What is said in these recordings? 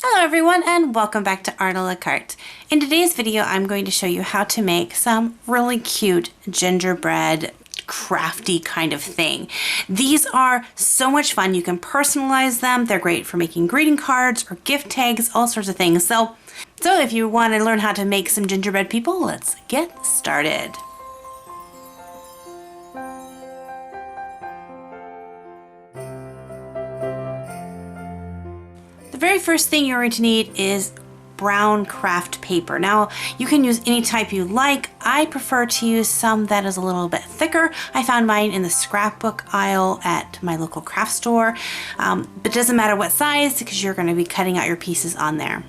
Hello everyone and welcome back to Art a la Carte. In today's video I'm going to show you how to make some really cute gingerbread crafty kind of thing. These are so much fun. You can personalize them. They're great for making greeting cards or gift tags, all sorts of things. So if you want to learn how to make some gingerbread people, let's get started. The very first thing you're going to need is brown craft paper. Now you can use any type you like. I prefer to use some that is a little bit thicker. I found mine in the scrapbook aisle at my local craft store, but it doesn't matter what size because you're going to be cutting out your pieces on there.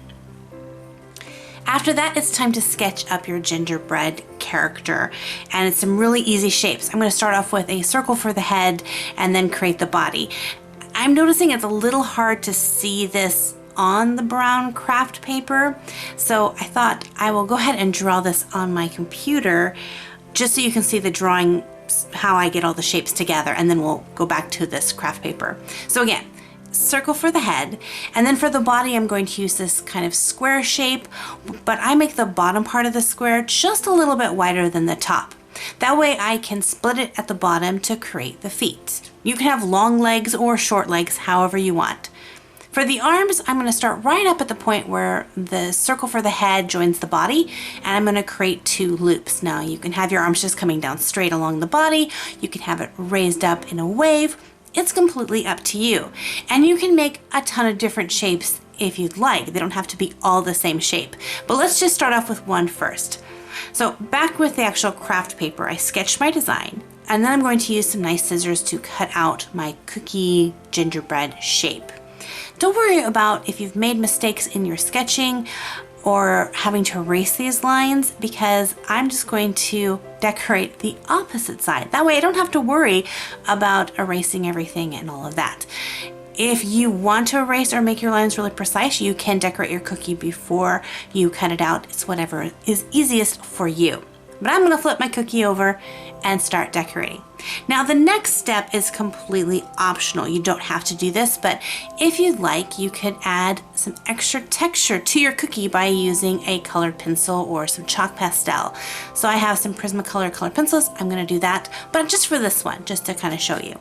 After that, it's time to sketch up your gingerbread character, and it's some really easy shapes. I'm going to start off with a circle for the head and then create the body. I'm noticing it's a little hard to see this on the brown craft paper, so I thought I will go ahead and draw this on my computer just so you can see the drawing, how I get all the shapes together, and then we'll go back to this craft paper. So again, circle for the head, and then for the body I'm going to use this kind of square shape, but I make the bottom part of the square just a little bit wider than the top. That way I can split it at the bottom to create the feet. You can have long legs or short legs, however you want. For the arms, I'm going to start right up at the point where the circle for the head joins the body, and I'm going to create 2 loops. Now you can have your arms just coming down straight along the body. You can have it raised up in a wave. It's completely up to you. And you can make a ton of different shapes if you'd like. They don't have to be all the same shape. But let's just start off with one first. So back with the actual craft paper, I sketched my design, and then I'm going to use some nice scissors to cut out my cookie gingerbread shape. Don't worry about if you've made mistakes in your sketching or having to erase these lines, because I'm just going to decorate the opposite side. That way I don't have to worry about erasing everything and all of that. If you want to erase or make your lines really precise, you can decorate your cookie before you cut it out. It's whatever is easiest for you. But I'm going to flip my cookie over and start decorating. Now the next step is completely optional. You don't have to do this, but if you'd like, you could add some extra texture to your cookie by using a colored pencil or some chalk pastel. So I have some Prismacolor colored pencils. I'm going to do that, but just for this one, just to kind of show you.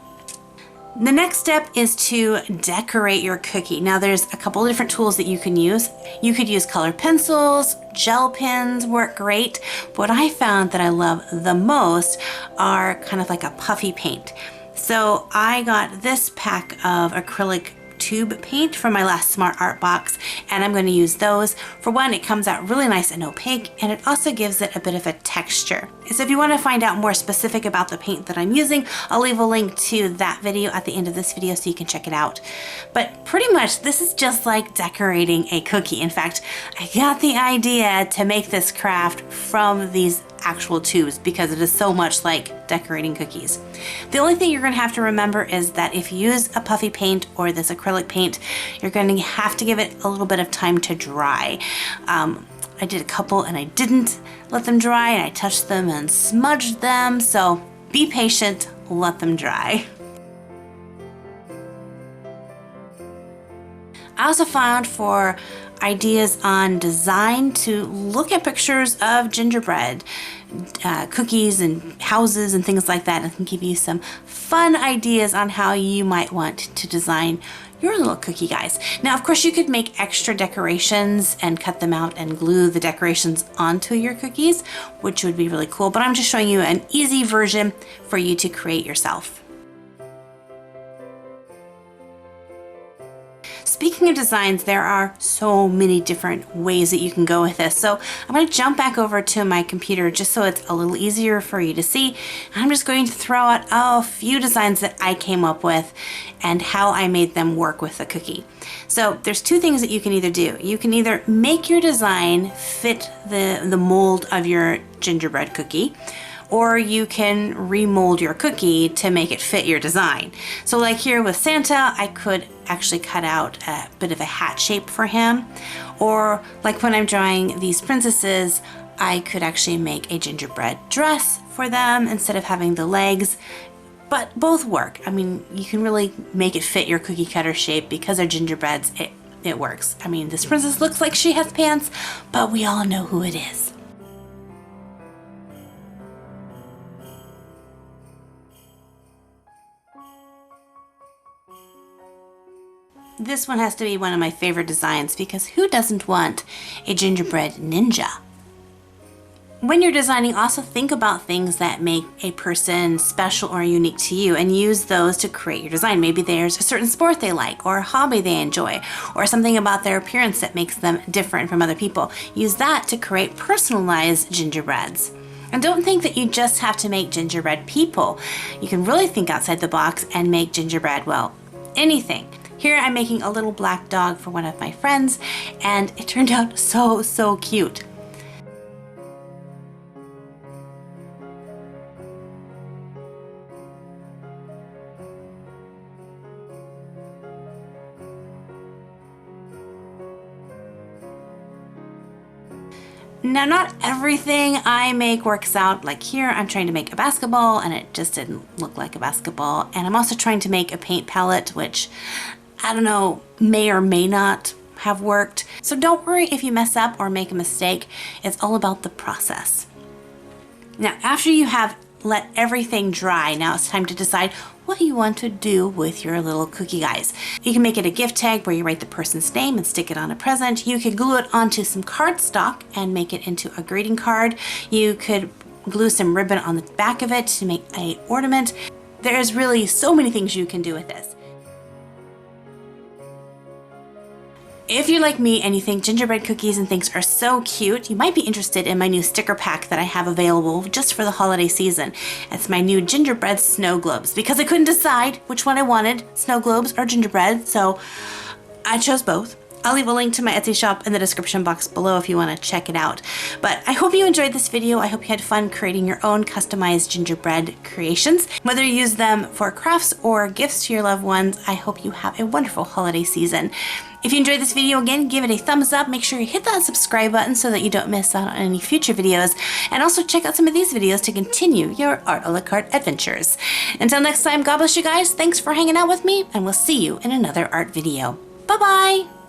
The next step is to decorate your cookie. Now there's a couple of different tools that you can use. You could use colored pencils, gel pens work great. What I found that I love the most are kind of like a puffy paint. So I got this pack of acrylic tube paint from my last Smart Art box, and I'm going to use those. For one, it comes out really nice and opaque, and it also gives it a bit of a texture. So if you want to find out more specific about the paint that I'm using, I'll leave a link to that video at the end of this video so you can check it out. But pretty much this is just like decorating a cookie. In fact, I got the idea to make this craft from these actual tubes because it is so much like decorating cookies. The only thing you're going to have to remember is that if you use a puffy paint or this acrylic paint, you're going to have to give it a little bit of time to dry. I did a couple and I didn't let them dry, and I touched them and smudged them, so be patient, let them dry. I also found for ideas on design to look at pictures of gingerbread, cookies and houses and things like that, and can give you some fun ideas on how you might want to design your little cookie guys. Now, of course, you could make extra decorations and cut them out and glue the decorations onto your cookies, which would be really cool, but I'm just showing you an easy version for you to create yourself. Speaking of designs, there are so many different ways that you can go with this. So I'm going to jump back over to my computer just so it's a little easier for you to see. I'm just going to throw out a few designs that I came up with and how I made them work with the cookie. So there's 2 things that you can either do. You can either make your design fit the mold of your gingerbread cookie, or you can remold your cookie to make it fit your design. So like here with Santa, I could actually cut out a bit of a hat shape for him. Or like when I'm drawing these princesses, I could actually make a gingerbread dress for them instead of having the legs. But both work. I mean, you can really make it fit your cookie cutter shape because they're gingerbreads. it works. I mean, this princess looks like she has pants, but we all know who it is. This one has to be one of my favorite designs because who doesn't want a gingerbread ninja? When you're designing, also think about things that make a person special or unique to you and use those to create your design. Maybe there's a certain sport they like or a hobby they enjoy or something about their appearance that makes them different from other people. Use that to create personalized gingerbreads. And don't think that you just have to make gingerbread people. You can really think outside the box and make gingerbread, well, anything. Here I'm making a little black dog for one of my friends, and it turned out so cute. Now, not everything I make works out. Like here, I'm trying to make a basketball and it just didn't look like a basketball. And I'm also trying to make a paint palette, which I don't know, may or may not have worked. So don't worry if you mess up or make a mistake. It's all about the process. Now, after you have let everything dry, now it's time to decide what you want to do with your little cookie guys. You can make it a gift tag where you write the person's name and stick it on a present. You could glue it onto some cardstock and make it into a greeting card. You could glue some ribbon on the back of it to make an ornament. There's really so many things you can do with this. If you're like me and you think gingerbread cookies and things are so cute, you might be interested in my new sticker pack that I have available just for the holiday season. It's my new gingerbread snow globes because I couldn't decide which one I wanted, snow globes or gingerbread, so I chose both. I'll leave a link to my Etsy shop in the description box below if you want to check it out. But I hope you enjoyed this video. I hope you had fun creating your own customized gingerbread creations. Whether you use them for crafts or gifts to your loved ones, I hope you have a wonderful holiday season. If you enjoyed this video, again, give it a thumbs up. Make sure you hit that subscribe button so that you don't miss out on any future videos. And also check out some of these videos to continue your art a la carte adventures. Until next time, God bless you guys. Thanks for hanging out with me, and we'll see you in another art video. Bye-bye.